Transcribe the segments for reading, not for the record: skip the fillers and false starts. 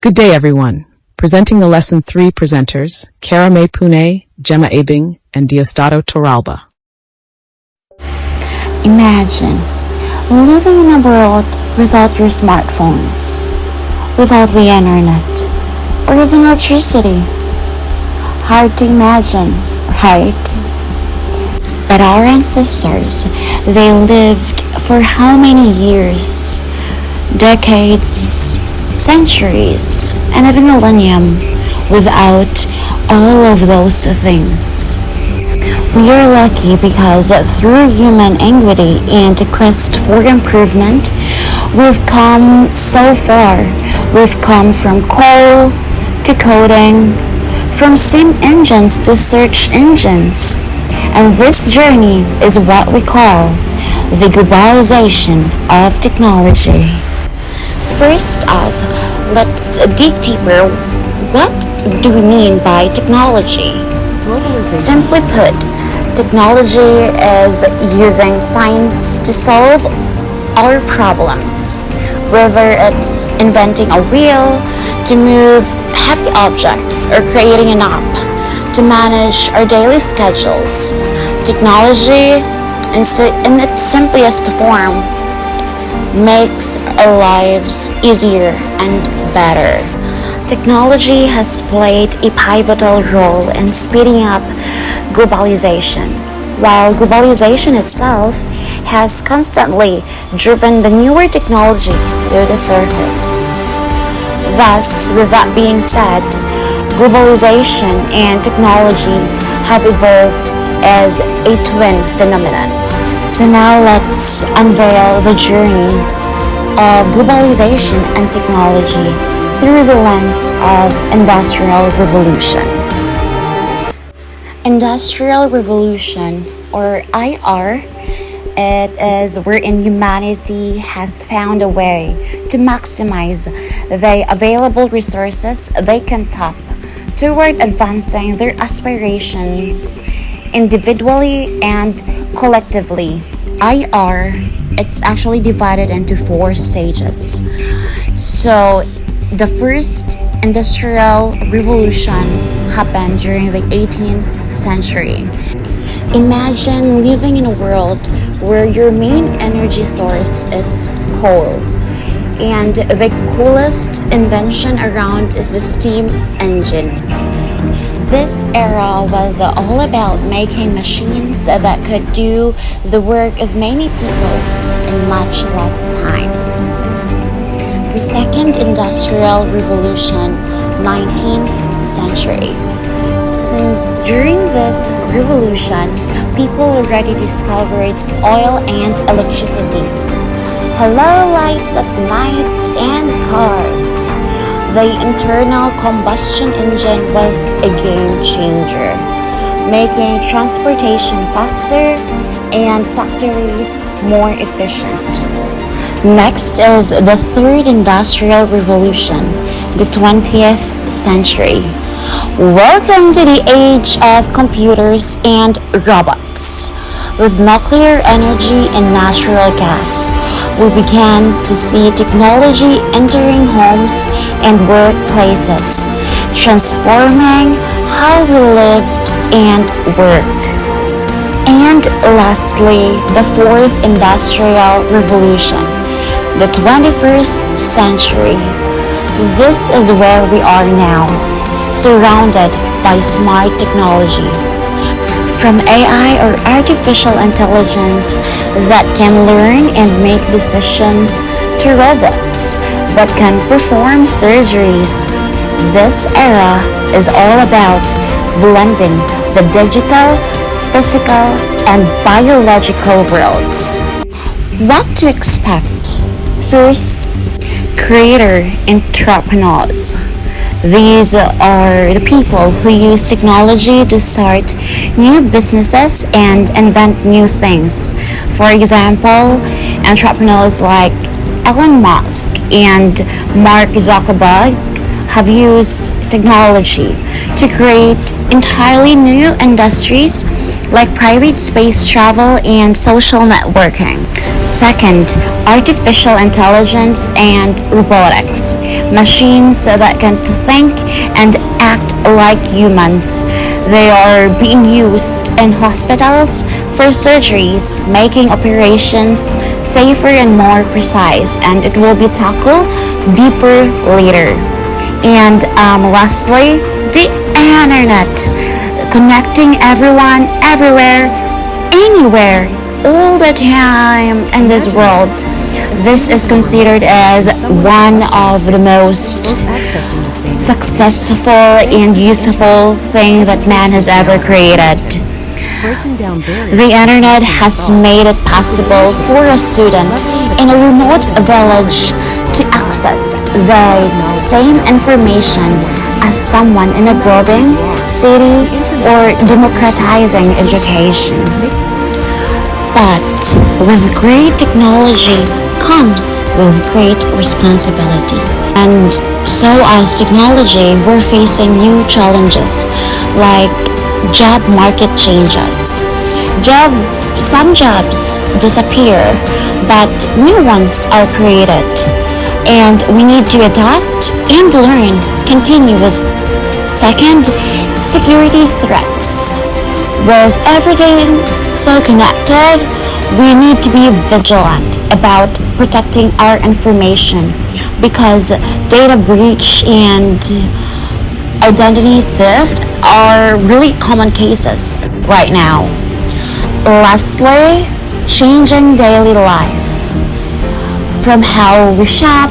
Good day, everyone. Presenting the Lesson 3 presenters, Kara May Pune, Gemma Abing, and Diosdado Torralba. Imagine living in a world without your smartphones, without the internet, or even electricity. Hard to imagine, right? But our ancestors, they lived for how many years? Decades, centuries, and even millennium without all of those things. We are lucky because through human ingenuity and quest for improvement, we've come so far. We've come from coal to coding, from steam engines to search engines. And this journey is what we call the globalization of technology. First off, let's dig deeper. What do we mean by technology? Simply put, technology is using science to solve our problems, whether it's inventing a wheel to move heavy objects or creating an app to manage our daily schedules. Technology, in its simplest form, makes our lives easier and better. Technology has played a pivotal role in speeding up globalization, while globalization itself has constantly driven the newer technologies to the surface. Thus, with that being said, globalization and technology have evolved as a twin phenomenon. So now let's unveil the journey of globalization and technology through the lens of Industrial Revolution. Industrial Revolution, or IR, it is wherein humanity has found a way to maximize the available resources they can tap toward advancing their aspirations individually and collectively. IR, it's actually divided into 4 stages. So the first industrial revolution happened during the 18th century. Imagine living in a world where your main energy source is coal, and the coolest invention around is the steam engine. This era was all about making machines that could do the work of many people in much less time. The second industrial revolution, 19th century. So during this revolution, people already discovered oil and electricity. Hello, lights at night and cars. The internal combustion engine was a game changer, making transportation faster and factories more efficient. Next is the third industrial revolution, the 20th century. Welcome to the age of computers and robots. With nuclear energy and natural gas, we began to see technology entering homes and workplaces, transforming how we lived and worked. And lastly, the fourth industrial revolution, the 21st century. This is where we are now, surrounded by smart technology. From AI or artificial intelligence that can learn and make decisions to robots that can perform surgeries. This era is all about blending the digital, physical, and biological worlds. What to expect? First, creator entrepreneurs. These are the people who use technology to start new businesses and invent new things. For example, entrepreneurs like Elon Musk and Mark Zuckerberg have used technology to create entirely new industries like private space travel and social networking. Second, artificial intelligence and robotics, machines that can think and act like humans. They are being used in hospitals for surgeries, making operations safer and more precise, and it will be tackled deeper later. And lastly, the internet, connecting everyone, everywhere, anywhere, all the time in this world. This is considered as one of the most successful and useful thing that man has ever created. The internet has made it possible for a student in a remote village to access the same information as someone in a building, city, or democratizing education. But with great technology comes with great responsibility. And so as technology, we're facing new challenges like job market changes. Some jobs disappear, but new ones are created. And we need to adapt and learn continuously. Second, security threats. With everything so connected, we need to be vigilant about protecting our information because data breach and identity theft are really common cases right now. Lastly, changing daily life. From how we shop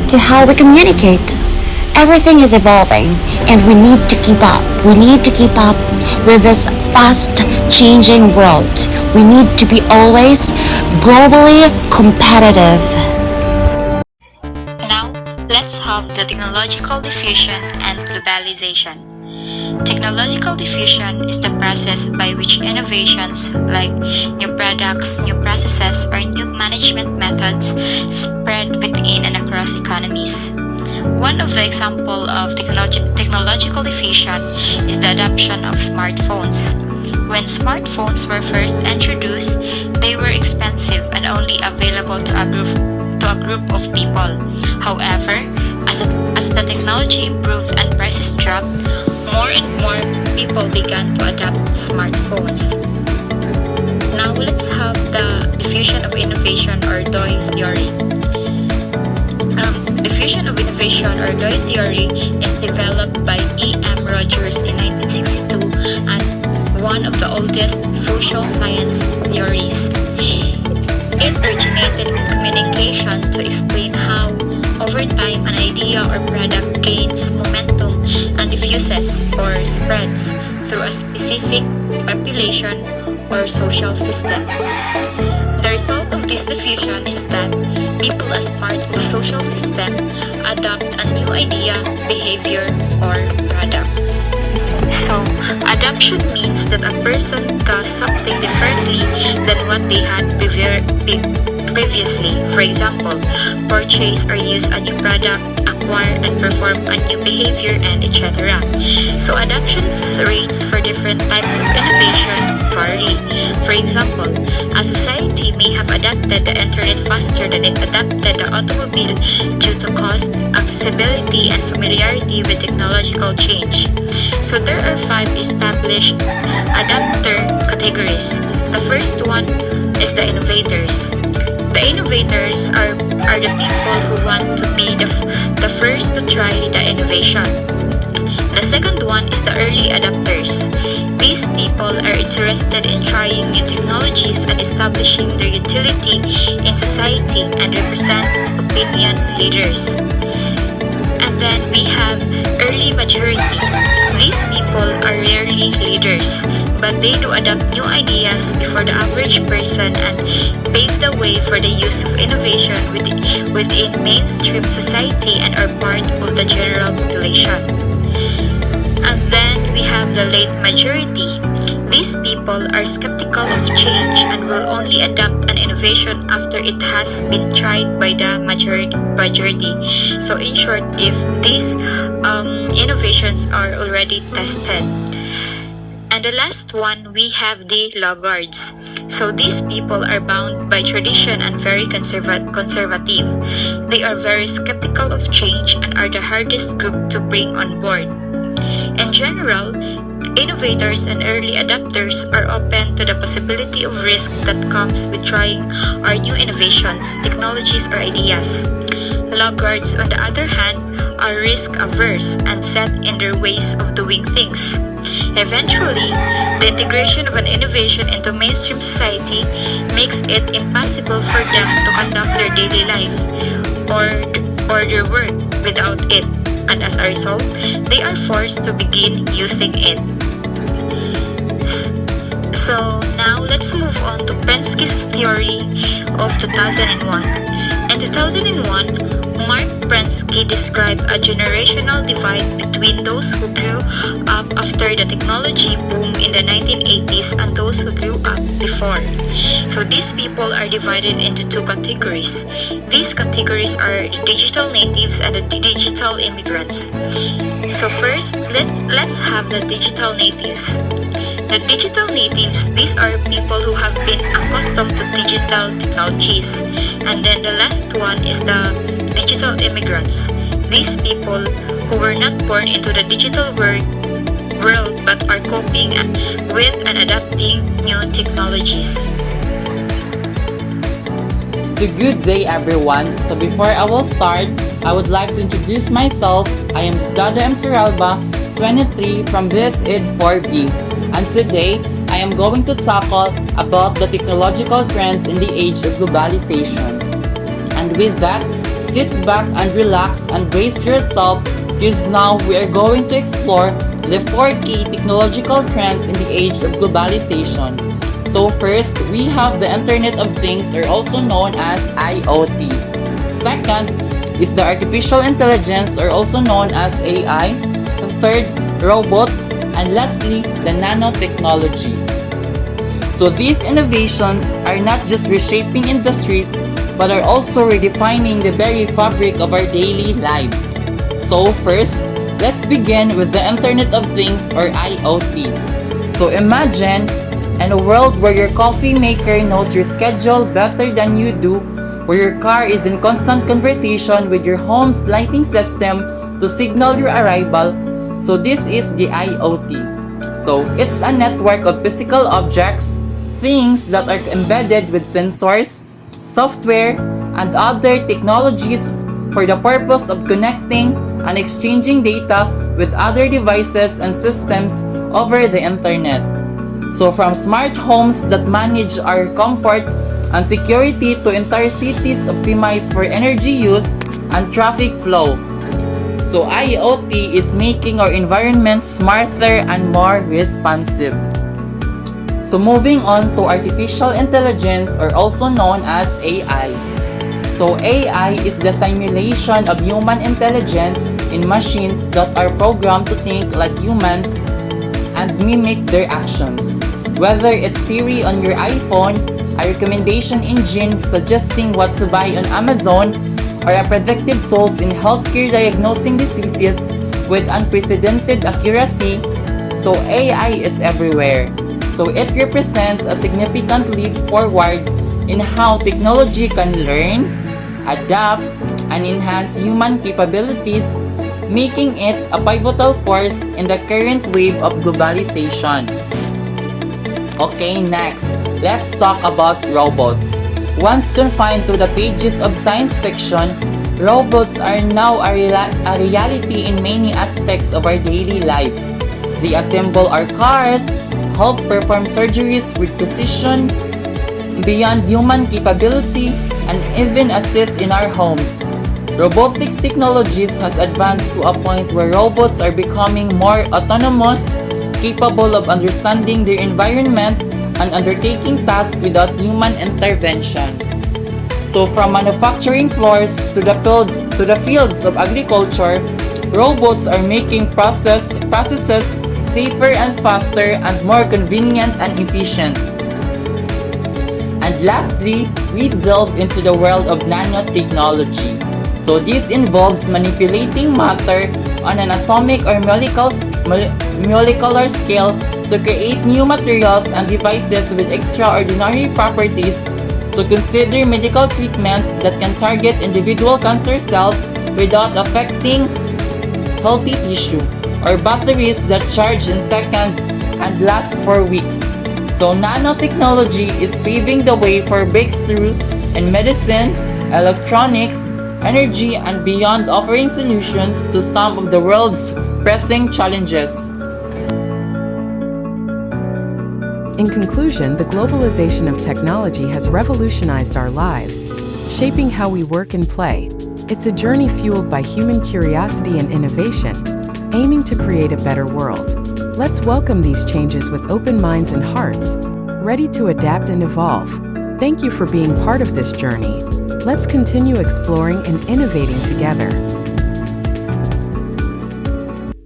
to how we communicate. Everything is evolving and we need to keep up. We need to keep up with this fast changing world. We need to be always globally competitive. Now, let's have the technological diffusion and globalization. Technological diffusion is the process by which innovations like new products, new processes, or new management methods spread within and across economies. One of the examples of technological diffusion is the adoption of smartphones. When smartphones were first introduced, they were expensive and only available to a group of people. However, as the technology improved and prices dropped, more and more people began to adopt smartphones. Now let's have the diffusion of innovation or DOI theory. Diffusion of innovation or DOI theory is developed by E.M. Rogers in 1962 and one of the oldest social science theories. It originated in communication to explain how, over time, an idea or product gains momentum and diffuses or spreads through a specific population or social system. The result of this diffusion is that people as part of a social system adopt a new idea, behavior, or product. So, adoption means that a person does something differently than what they had previously. For example, purchase or use a new product, acquire and perform a new behavior, and etc. So, adoption rates for different types of innovation vary. For example, a society may have adopted the internet faster than it adopted the automobile due to cost, accessibility, and familiarity with technological change. So there are 5 established adopter categories. The first one is the innovators. The innovators are the people who want to be the first to try the innovation. The second one is the early adopters. These people are interested in trying new technologies and establishing their utility in society and represent opinion leaders. And then we have early majority. These people are rarely leaders, but they do adopt new ideas before the average person and pave the way for the use of innovation within mainstream society and are part of the general population. And then we have the late majority. These people are skeptical of change and will only adopt an innovation after it has been tried by the majority. So in short, if these innovations are already tested. And And the last one, we have the laggards. So these people are bound by tradition and very conservative. They are very skeptical of change and are the hardest group to bring on board. In general, innovators and early adopters are open to the possibility of risk that comes with trying our new innovations, technologies, or ideas. Laggards, on the other hand, are risk-averse and set in their ways of doing things. Eventually, the integration of an innovation into mainstream society makes it impossible for them to conduct their daily life or their work without it, and as a result, they are forced to begin using it. So now let's move on to Prensky's theory of 2001. In 2001, Mark Prensky described a generational divide between those who grew up after the technology boom in the 1980s and those who grew up before. So these people are divided into two categories. These categories are the digital natives and the digital immigrants. So first, let's have the digital natives. The digital natives, these are people who have been accustomed to digital technologies. And then the last one is the digital immigrants. These people who were not born into the digital world but are coping with and adapting new technologies. So good day everyone. So before I will start, I would like to introduce myself. I am Diosdado M. Turalba, 23 from BSID 4B. And today, I am going to tackle about the technological trends in the age of globalization. And with that, sit back and relax and brace yourself because now we are going to explore the 4 key technological trends in the age of globalization. So first, we have the Internet of Things, or also known as IoT. Second is the artificial intelligence, or also known as AI. Third, robots. And lastly, the nanotechnology. So these innovations are not just reshaping industries, but are also redefining the very fabric of our daily lives. So first, let's begin with the Internet of Things, or IoT. So imagine in a world where your coffee maker knows your schedule better than you do, where your car is in constant conversation with your home's lighting system to signal your arrival. So this is the IoT. So it's a network of physical objects, things that are embedded with sensors, software, and other technologies for the purpose of connecting and exchanging data with other devices and systems over the internet. So from smart homes that manage our comfort and security to entire cities optimized for energy use and traffic flow. So IoT is making our environment smarter and more responsive. So moving on to artificial intelligence, or also known as AI. So AI is the simulation of human intelligence in machines that are programmed to think like humans and mimic their actions. Whether it's Siri on your iPhone, a recommendation engine suggesting what to buy on Amazon, or a predictive tools in healthcare diagnosing diseases with unprecedented accuracy, so AI is everywhere. So it represents a significant leap forward in how technology can learn, adapt, and enhance human capabilities, making it a pivotal force in the current wave of globalization. Okay, next, let's talk about robots. Once confined to the pages of science fiction, robots are now a reality in many aspects of our daily lives. They assemble our cars, help perform surgeries with precision beyond human capability, and even assist in our homes. Robotics technologies has advanced to a point where robots are becoming more autonomous, capable of understanding their environment and undertaking tasks without human intervention. So from manufacturing floors to the fields of agriculture, robots are making processes safer and faster and more convenient and efficient. And lastly, we delve into the world of nanotechnology. So this involves manipulating matter on an atomic or molecular scale to create new materials and devices with extraordinary properties, to consider medical treatments that can target individual cancer cells without affecting healthy tissue, or batteries that charge in seconds and last for weeks. So nanotechnology is paving the way for breakthrough in medicine, electronics, energy, and beyond, offering solutions to some of the world's pressing challenges. In conclusion, the globalization of technology has revolutionized our lives, shaping how we work and play. It's a journey fueled by human curiosity and innovation, aiming to create a better world. Let's welcome these changes with open minds and hearts, ready to adapt and evolve. Thank you for being part of this journey. Let's continue exploring and innovating together.